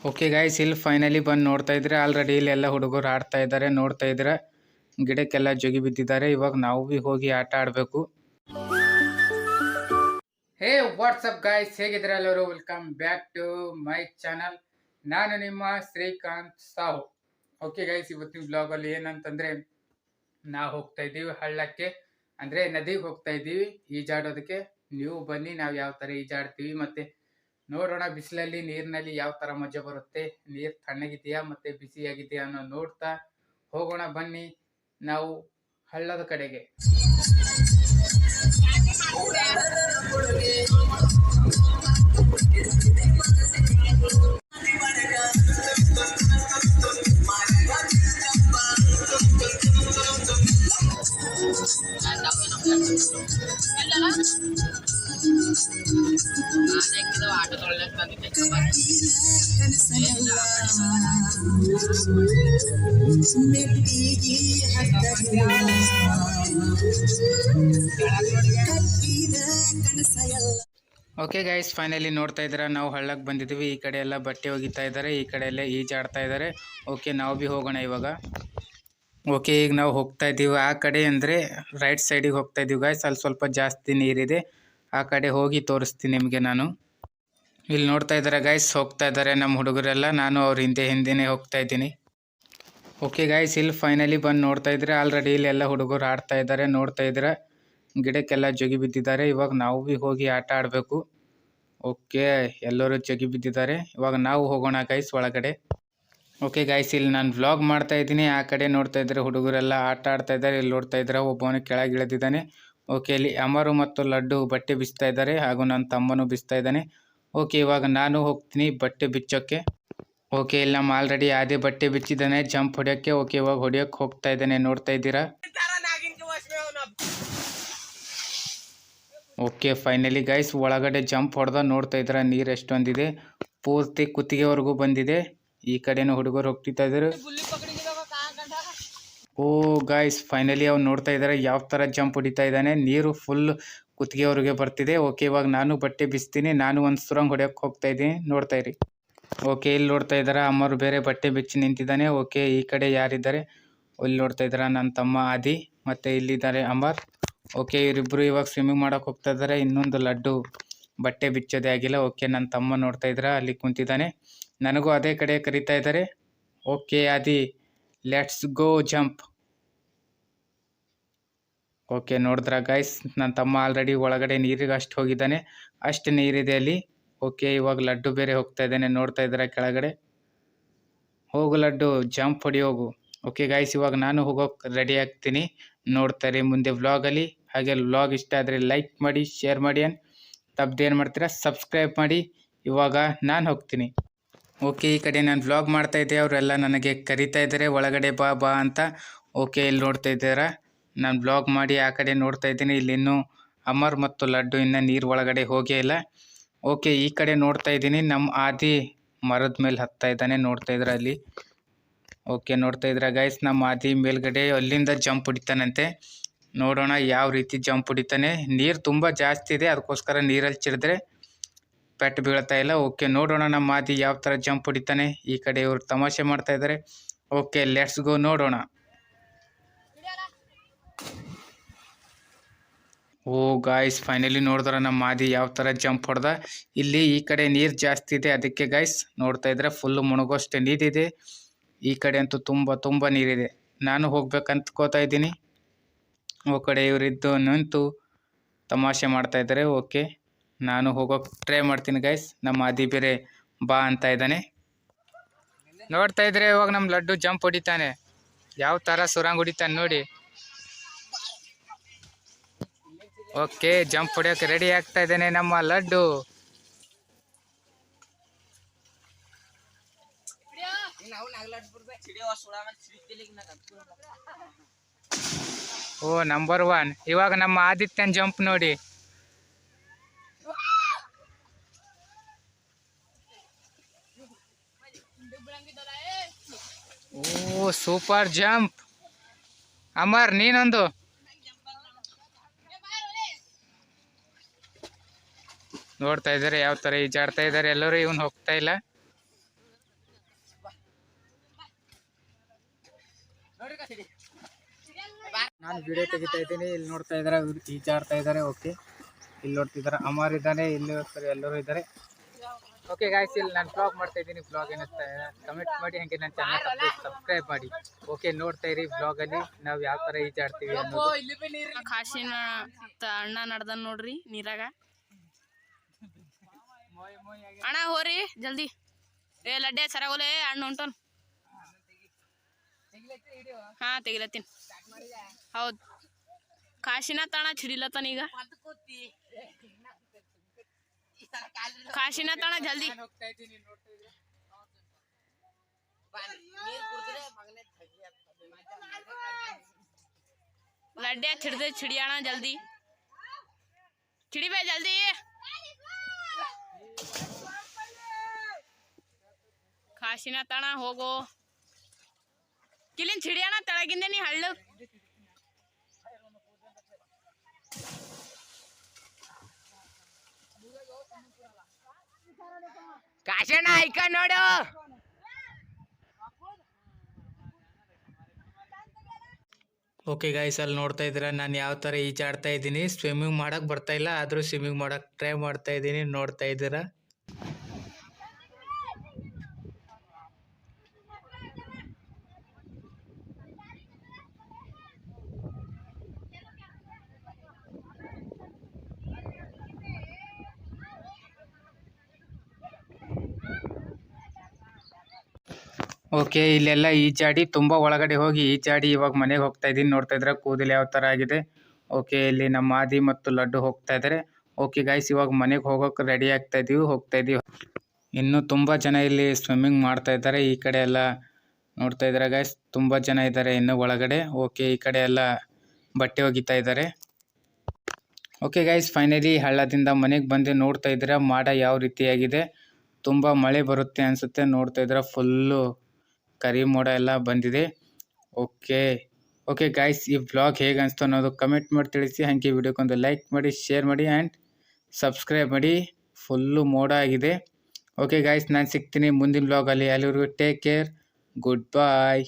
Okay guys, ಇಲ್ಲಿ finally ಬಂದು ನೋಡ್ತಾ ಇದ್ರೆ ಆಲ್ರೆಡಿ ಇಲ್ಲೆಲ್ಲ ಹುಡುಗರು ಆಡ್ತಾ ಇದ್ದಾರೆ. ನೋಡ್ತಾ ಇದ್ರೆ ಗಿಡಕ್ಕೆಲ್ಲ ಜೊಗಿ ಬಿದ್ದಿದ್ದಾರೆ. ಇವಾಗ ನಾವು ಭೀ ಹೋಗಿ ಆಟ ಆಡಬೇಕು. ಹೇ ವಾಟ್ಸಪ್ ಗಾಯ್ಸ್, ಹೇಗಿದ್ರೆ ಎಲ್ಲರೂ welcome back to my channel. ನಾನು ನಿಮ್ಮ ಶ್ರೀಕಾಂತ್ ಸಾಹು. ಓಕೆ ಗೈಸ್, ಇವತ್ತಿನ ಬ್ಲಾಗಲ್ಲಿ ಏನಂತಂದ್ರೆ ನಾವು ಹೋಗ್ತಾ ಇದ್ದೀವಿ ಹಳ್ಳಕ್ಕೆ, ಅಂದ್ರೆ ನದಿಗೆ ಹೋಗ್ತಾ ಇದ್ದೀವಿ ಈಜಾಡೋದಕ್ಕೆ. ನೀವು ಬನ್ನಿ, ನಾವು ಯಾವ ಥರ ಈಜಾಡ್ತೀವಿ ಮತ್ತೆ ನೋಡೋಣ. ಬಿಸಿಲಲ್ಲಿ ನೀರಿನಲ್ಲಿ ಯಾವ ಥರ ಮಜಾ ಬರುತ್ತೆ, ನೀರು ತಣ್ಣಗಿದೆಯಾ ಮತ್ತೆ ಬಿಸಿಯಾಗಿದೆಯಾ ಅನ್ನೋ ನೋಡ್ತಾ ಹೋಗೋಣ. ಬನ್ನಿ ನಾವು ಹಳ್ಳದ ಕಡೆಗೆ. ಓಕೆ ಗೈಸ್, ಫೈನಲಿ ನೋಡ್ತಾ ಇದ್ದೀರಾ ನಾವು ಹಳ್ಳಕ್ಕೆ ಬಂದಿದ್ದೀವಿ. ಈ ಕಡೆ ಎಲ್ಲ ಬಟ್ಟೆ ಒಗಿತಾ ಇದ್ದಾರೆ, ಈ ಕಡೆ ಎಲ್ಲ ಈಜಾಡ್ತಾ ಇದ್ದಾರೆ. ಓಕೆ, ನಾವು ಭೀ ಹೋಗೋಣ ಇವಾಗ. ಓಕೆ, ಈಗ ನಾವು ಹೋಗ್ತಾ ಇದ್ದೀವಿ ಆ ಕಡೆ, ಅಂದರೆ ರೈಟ್ ಸೈಡಿಗೆ ಹೋಗ್ತಾ ಇದ್ದೀವಿ ಗಾಯ್ಸ್. ಅಲ್ಲಿ ಸ್ವಲ್ಪ ಜಾಸ್ತಿ ನೀರಿದೆ, ಆ ಕಡೆ ಹೋಗಿ ತೋರಿಸ್ತೀನಿ ನಿಮಗೆ ನಾನು. ಇಲ್ಲಿ ನೋಡ್ತಾ ಇದ್ದಾರೆ ಗಾಯ್ಸ್, ಹೋಗ್ತಾ ಇದ್ದಾರೆ ನಮ್ಮ ಹುಡುಗರೆಲ್ಲ. ನಾನು ಅವ್ರ ಹಿಂದೆನೇ ಹೋಗ್ತಾ ಇದ್ದೀನಿ. ಓಕೆ ಗಾಯ್ಸ್, ಇಲ್ಲಿ ಫೈನಲಿ ಬಂದು ನೋಡ್ತಾ ಇದ್ರೆ ಆಲ್ರೆಡಿ ಇಲ್ಲೆಲ್ಲ ಹುಡುಗರು ಆಡ್ತಾ ಇದ್ದಾರೆ. ನೋಡ್ತಾ ಇದ್ರೆ ಗಿಡಕ್ಕೆಲ್ಲ ಜೊಗಿ ಬಿದ್ದಿದ್ದಾರೆ. ಇವಾಗ ನಾವು ಭೀ ಹೋಗಿ ಆಟ ಆಡಬೇಕು. ಓಕೆ, ಎಲ್ಲರೂ ಜೊಗಿ ಬಿದ್ದಿದ್ದಾರೆ. ಇವಾಗ ನಾವು ಹೋಗೋಣ ಗೈಸ್ ಒಳಗಡೆ. ಓಕೆ ಗಾಯ್ಸ್, ಇಲ್ಲಿ ನಾನು ವ್ಲಾಗ್ ಮಾಡ್ತಾ ಇದ್ದೀನಿ. ಆ ಕಡೆ ನೋಡ್ತಾ ಇದ್ರೆ ಹುಡುಗರೆಲ್ಲ ಆಟ ಆಡ್ತಾ ಇದ್ದಾರೆ. ಇಲ್ಲಿ ನೋಡ್ತಾ ಇದ್ರೆ ಒಬ್ಬವನು ಕೆಳಗೆ ಇಳಿದಿದ್ದಾನೆ. ಓಕೆ, ಇಲ್ಲಿ ಅಮರು ಮತ್ತು ಲಡ್ಡು ಬಟ್ಟೆ ಬಿಚ್ತಾ ಇದ್ದಾರೆ, ಹಾಗೂ ನನ್ನ ತಮ್ಮನು ಬಿಚ್ತಾ ಇದ್ದಾನೆ. ಓಕೆ, ಇವಾಗ ನಾನು ಹೋಗ್ತೀನಿ ಬಟ್ಟೆ ಬಿಚ್ಚೋಕ್ಕೆ. ಓಕೆ, ಇಲ್ಲಿ ನಮ್ಮ ಆಲ್ರೆಡಿ ಅದೇ ಬಟ್ಟೆ ಬಿಚ್ಚಿದ್ದಾನೆ ಜಂಪ್ ಹೊಡಿಯೋಕ್ಕೆ. ಓಕೆ, ಇವಾಗ ಹೊಡಿಯೋಕ್ಕೆ ಹೋಗ್ತಾ ಇದ್ದಾನೆ, ನೋಡ್ತಾ ಇದ್ದೀರಾ. ಓಕೆ, ಫೈನಲಿ ಗೈಸ್ ಒಳಗಡೆ ಜಂಪ್ ಹೊಡೆದ. ನೋಡ್ತಾ ಇದ್ದೀರಾ ನೀರು ಎಷ್ಟೊಂದಿದೆ, ಪೂರ್ತಿ ಕುತ್ತಿಗೆವರೆಗೂ ಬಂದಿದೆ. ಈ ಕಡೆನೂ ಹುಡುಗರು ಹೋಗ್ತಾ ಇದ್ದಾರೆ. ಓ ಗಾಯ್ಸ್, ಫೈನಲಿ ಅವ್ನು ನೋಡ್ತಾ ಇದ್ದಾರೆ ಯಾವ ಥರ ಜಂಪ್ ಹೊಡಿತಾ ಇದ್ದಾನೆ. ನೀರು ಫುಲ್ ಕುತ್ತಿಗೆವರೆಗೆ ಬರ್ತಿದೆ. ಓಕೆ, ಇವಾಗ ನಾನು ಬಟ್ಟೆ ಬಿಚ್ತೀನಿ. ನಾನು ಒಂದು ಸುರಂಗ್ ಹೊಡೆಯೋಕ್ಕೆ ಹೋಗ್ತಾ ಇದ್ದೀನಿ, ನೋಡ್ತಾ ಇರಿ. ಓಕೆ, ಇಲ್ಲಿ ನೋಡ್ತಾ ಇದ್ದಾರೆ ಅಮ್ಮರು ಬೇರೆ ಬಟ್ಟೆ ಬಿಚ್ಚಿ ನಿಂತಿದ್ದಾನೆ. ಓಕೆ, ಈ ಕಡೆ ಯಾರಿದ್ದಾರೆ ಇಲ್ಲಿ ನೋಡ್ತಾ ಇದ್ದಾರೆ, ನನ್ನ ತಮ್ಮ ಆದಿ ಮತ್ತು ಇಲ್ಲಿದ್ದಾರೆ ಅಮರ್. ಓಕೆ, ಇವರಿಬ್ಬರು ಇವಾಗ ಸ್ವಿಮ್ಮಿಂಗ್ ಮಾಡೋಕೆ ಹೋಗ್ತಾ ಇದ್ದಾರೆ. ಇನ್ನೊಂದು ಲಡ್ಡು ಬಟ್ಟೆ ಬಿಚ್ಚೋದೇ ಆಗಿಲ್ಲ. ಓಕೆ, ನನ್ನ ತಮ್ಮ ನೋಡ್ತಾ ಇದ್ದಾರೆ ಅಲ್ಲಿ ಕುಂತಿದ್ದಾನೆ. ನನಗೂ ಅದೇ ಕಡೆ ಕರೀತಾ ಇದ್ದಾರೆ. Okay Adi, let's go jump. Okay, ನೋಡಿದ್ರ ಗೈಸ್, ನನ್ನ ತಮ್ಮ ಆಲ್ರೆಡಿ ಒಳಗಡೆ ನೀರಿಗೆ ಅಷ್ಟು ಹೋಗಿದ್ದಾನೆ, ಅಷ್ಟು ನೀರಿದೆ ಅಲ್ಲಿ. ಓಕೆ, ಇವಾಗ ಲಡ್ಡು ಬೇರೆ ಹೋಗ್ತಾ ಇದ್ದಾನೆ, ನೋಡ್ತಾ ಇದ್ದಾರೆ ಕೆಳಗಡೆ. ಹೋಗು ಲಡ್ಡು, ಜಂಪ್ ಹೊಡಿ ಹೋಗು. ಓಕೆ ಗೈಸ್, ಇವಾಗ ನಾನು ಹೋಗೋಕೆ ರೆಡಿ ಆಗ್ತೀನಿ. ನೋಡ್ತಾರೆ ಮುಂದೆ ವ್ಲಾಗಲ್ಲಿ. ಹಾಗೆ ವ್ಲಾಗ್ ಇಷ್ಟ ಆದರೆ ಲೈಕ್ ಮಾಡಿ, ಶೇರ್ ಮಾಡಿ, ತಪ್ಪದೇನು ಮಾಡ್ತೀರಾ ಸಬ್ಸ್ಕ್ರೈಬ್ ಮಾಡಿ. ಇವಾಗ ನಾನು ಹೋಗ್ತೀನಿ. ಓಕೆ, ಈ ಕಡೆ ನಾನು ವ್ಲಾಗ್ ಮಾಡ್ತಾ ಇದ್ದೆ, ಅವರೆಲ್ಲ ನನಗೆ ಕರಿತಾ ಇದ್ದಾರೆ ಒಳಗಡೆ ಬಾ ಬಾ ಅಂತ. ಓಕೆ, ಇಲ್ಲಿ ನೋಡ್ತಾ ಇದ್ದೀರಾ ನಾನು ವ್ಲಾಗ್ ಮಾಡಿ ಆ ಕಡೆ ನೋಡ್ತಾ ಇದ್ದೀನಿ. ಇಲ್ಲಿ ಇನ್ನೂ ಅಮರ್ ಮತ್ತು ಲಡ್ಡು ಇನ್ನೂ ನೀರು ಒಳಗಡೆ ಹೋಗೇ ಇಲ್ಲ. ಓಕೆ, ಈ ಕಡೆ ನೋಡ್ತಾ ಇದ್ದೀನಿ, ನಮ್ಮ ಆದಿ ಮರದ ಮೇಲೆ ಹತ್ತಾ ಇದ್ದಾನೆ, ನೋಡ್ತಾ ಇದ್ರೆ ಅಲ್ಲಿ. ಓಕೆ, ನೋಡ್ತಾ ಇದ್ರೆ ಗೈಸ್, ನಮ್ಮ ಆದಿ ಮೇಲ್ಗಡೆ ಅಲ್ಲಿಂದ ಜಂಪ್ ಹೊಡಿತಾನಂತೆ. ನೋಡೋಣ ಯಾವ ರೀತಿ ಜಂಪ್ ಹೊಡಿತಾನೆ. ನೀರು ತುಂಬ ಜಾಸ್ತಿ ಇದೆ, ಅದಕ್ಕೋಸ್ಕರ ನೀರಲ್ಲಿ ಚಿಡಿದ್ರೆ ಪೆಟ್ಟು ಬೀಳ್ತಾ ಇಲ್ಲ. ಓಕೆ, ನೋಡೋಣ ನಮ್ಮ ಆದಿ ಯಾವ ಥರ ಜಂಪ್ ಹೊಡಿತಾನೆ. ಈ ಕಡೆ ಇವರು ತಮಾಷೆ ಮಾಡ್ತಾ ಇದ್ದಾರೆ. ಓಕೆ, ಲೆಟ್ಸ್ ಗೋ ನೋಡೋಣ. ಓ ಗಾಯ್ಸ್, ಫೈನಲಿ ನೋಡಿದ್ರೆ ನಮ್ಮ ಆದಿ ಯಾವ ಥರ ಜಂಪ್ ಹೊಡೆದ. ಇಲ್ಲಿ ಈ ಕಡೆ ನೀರು ಜಾಸ್ತಿ ಇದೆ, ಅದಕ್ಕೆ ಗೈಸ್ ನೋಡ್ತಾ ಇದ್ರೆ ಫುಲ್ಲು ಮುಳುಗೋಷ್ಟು ನೀರಿದೆ. ಈ ಕಡೆ ಅಂತೂ ತುಂಬ ನೀರಿದೆ. ನಾನು ಹೋಗ್ಬೇಕಂತ್ಕೋತಾ ಇದ್ದೀನಿ. ಓ ಕಡೆ ಇವರಿದ್ದು ನಿಂತು ತಮಾಷೆ ಮಾಡ್ತಾ ಇದ್ದಾರೆ. ಓಕೆ, ನಾನು ಹೋಗೋಕೆ ಟ್ರೈ ಮಾಡ್ತೀನಿ ಗೈಸ್. ನಮ್ಮ ಆದಿ ಬೇರೆ ಬಾ ಅಂತ ಇದ್ದಾನೆ. ನೋಡ್ತಾ ಇದ್ರೆ ಇವಾಗ ನಮ್ಮ ಲಡ್ಡು ಜಂಪ್ ಹೊಡಿತಾನೆ, ಯಾವ ಥರ ಸುರಂಗ್ ಹೊಡಿತಾನೆ ನೋಡಿ. ಓಕೆ, ಜಂಪ್ ಹೊಡಿಯೋಕೆ ರೆಡಿ ಆಗ್ತಾ ಇದ್ದೇನೆ ನಮ್ಮ ಲಡ್ಡು. ಓ ನಂಬರ್ 1. ಇವಾಗ ನಮ್ಮ ಆದಿತ್ಯನ್ ಜಂಪ್ ನೋಡಿ. ಓ ಸೂಪರ್ ಜಂಪ್. ಅಮರ್ ನೀನೊಂದು. ನೋಡ್ತಾ ಇದ್ದಾರೆ ಯಾವ ತರ ಈಜಾಡ್ತಾ ಇದ್ದಾರೆ ಎಲ್ಲರೂ. ಇವನು ಹೋಗ್ತಾ ಇಲ್ಲ. ನಾನು ವಿಡಿಯೋ ತೆಗಿತಾ ಇದ್ದೀನಿ. ಇಲ್ಲಿ ನೋಡ್ತಾ ಇದ್ದಾರೆ, ಈಜಾಡ್ತಾ ಇದ್ದಾರೆ. ಓಕೆ, ಇಲ್ಲಿ ನೋಡ್ತಿದ್ದಾರೆ, ಅಮರ್ ಇದ್ದಾನೆ, ಇಲ್ಲಿ ಸರಿ ಎಲ್ಲರೂ ಇದ್ದಾರೆ. ಓಕೆ ಗಾಯ್ಸ್, ಇಲ್ಲಿ ನಾನು ಬ್ಲಾಗ್ ಮಾಡ್ತಾ ಇದ್ದೀನಿ. ಬ್ಲಾಗ್ ಏನಿಸ್ತಾ ಇದೆ ಕಮೆಂಟ್ ಮಾಡಿ, ಹಾಗೆ ನನ್ನ ಚಾನಲ್ ಸಬ್ಸ್ಕ್ರೈಬ್ ಮಾಡಿ. ಓಕೆ, ನೋಡ್ತಾ ಇರಿ ಬ್ಲಾಗಲ್ಲಿ ನಾವು ಯಾವ ಥರ ಈಜಾಡ್ತೀವಿ ಅನ್ನೋದು. ಕಾಶಿನ ಅಣ್ಣ ನಡ್ದ ನೋಡ್ರಿ ನೀರಾಗ. ಅಣ್ಣ ಹೋರಿ ಜಲ್ದಿ. ಏ ಲಡ್ಡೆ ಸರಾಗೋಲೆ ಅಣ್ಣ ಹೊಂಟೋನ್. ಹಾ ತೆಗಿಲತ್ತೀನಿ. ಹೌದು, ಕಾಶಿನಾಥ್ ಅಣ್ಣ ಚಿಡಿಲತ್ತಾನ ಈಗ. ಕಾಶಿನಾಥ್ ಅಣ್ಣ ಜಲ್ದಿ. ಲಡ್ಡೆ ಚಿಡ್ದೆ ಚಿಡಿಯೋಣ ಜಲ್ದಿ. ಚಿಡಿಬೇ ಜಲ್ದಿ. ಕಾಶಿನಾಥ್ ಅಣ್ಣ ಹೋಗೋ. ಕಿಲಿನ್ ಚಿಡಿಯೋಣ ತೆಳಗಿಂದ ನೀ ಹಳ್ಳು. ಕಾಶಣ್ಣ ಐಕ ನೋಡು. ಓಕೆ ಗಾಯ್ಸ್, ಅಲ್ಲಿ ನೋಡ್ತಾ ಇದ್ದೀರಾ ನಾನು ಯಾವ ಥರ ಈಜಾಡ್ತಾ ಇದ್ದೀನಿ. ಸ್ವಿಮ್ಮಿಂಗ್ ಮಾಡೋಕ್ಕೆ ಬರ್ತಾ ಇಲ್ಲ, ಆದರೂ ಸ್ವಿಮ್ಮಿಂಗ್ ಮಾಡೋಕ್ಕೆ ಟ್ರೈ ಮಾಡ್ತಾ ಇದ್ದೀನಿ. ನೋಡ್ತಾ ಇದ್ದೀರಾ. ಓಕೆ, ಇಲ್ಲೆಲ್ಲ ಈಜಾಡಿ ತುಂಬ ಒಳಗಡೆ ಹೋಗಿ ಈಜಾಡಿ ಇವಾಗ ಮನೆಗೆ ಹೋಗ್ತಾ ಇದ್ದೀನಿ. ನೋಡ್ತಾ ಇದ್ರೆ ಕೂದಲು ಯಾವ ಥರ ಆಗಿದೆ. ಓಕೆ, ಇಲ್ಲಿ ನಮ್ಮ ಆದಿ ಮತ್ತು ಲಡ್ಡು ಹೋಗ್ತಾ ಇದ್ದಾರೆ. ಓಕೆ ಗೈಸ್, ಇವಾಗ ಮನೆಗೆ ಹೋಗೋಕೆ ರೆಡಿ ಹೋಗ್ತಾ ಇದ್ದೀವಿ. ಇನ್ನೂ ತುಂಬ ಜನ ಇಲ್ಲಿ ಸ್ವಿಮ್ಮಿಂಗ್ ಮಾಡ್ತಾ ಇದ್ದಾರೆ. ಈ ಕಡೆ ಎಲ್ಲ ನೋಡ್ತಾ ಇದ್ದಾರೆ ಗೈಸ್, ತುಂಬ ಜನ ಇದ್ದಾರೆ ಇನ್ನೂ ಒಳಗಡೆ. ಓಕೆ, ಈ ಕಡೆ ಎಲ್ಲ ಬಟ್ಟೆ ಒಗಿತಾ ಇದ್ದಾರೆ. ಓಕೆ ಗೈಸ್, ಫೈನಲಿ ಹಳ್ಳದಿಂದ ಮನೆಗೆ ಬಂದು ನೋಡ್ತಾ ಇದ್ದೀರಾ ಮಾಡ ಯಾವ ರೀತಿಯಾಗಿದೆ. ತುಂಬ ಮಳೆ ಬರುತ್ತೆ ಅನಿಸುತ್ತೆ. ನೋಡ್ತಾ ಇದ್ದೀರಾ ಫುಲ್ಲು ಕರಿ ಮೋಡ ಎಲ್ಲ ಬಂದಿದೆ. ಓಕೆ ಗೈಸ್, ಈ ವ್ಲಾಗ್ ಹೇಗೆ ಅನಿಸ್ತು ಅನ್ನೋದು ಕಮೆಂಟ್ ಮಾಡಿ ತಿಳಿಸಿ. ಹಾಗೆ ವಿಡಿಯೋಕ್ಕೊಂದು ಲೈಕ್ ಮಾಡಿ, ಶೇರ್ ಮಾಡಿ ಆ್ಯಂಡ್ ಸಬ್ಸ್ಕ್ರೈಬ್ ಮಾಡಿ. ಫುಲ್ಲು ಮೋಡ ಆಗಿದೆ. ಓಕೆ ಗೈಸ್, ನಾನು ಸಿಗ್ತೀನಿ ಮುಂದಿನ ವ್ಲಾಗಲ್ಲಿ. ಅಲ್ಲಿವರೆಗೂ ಟೇಕ್ ಕೇರ್, ಗುಡ್ ಬಾಯ್.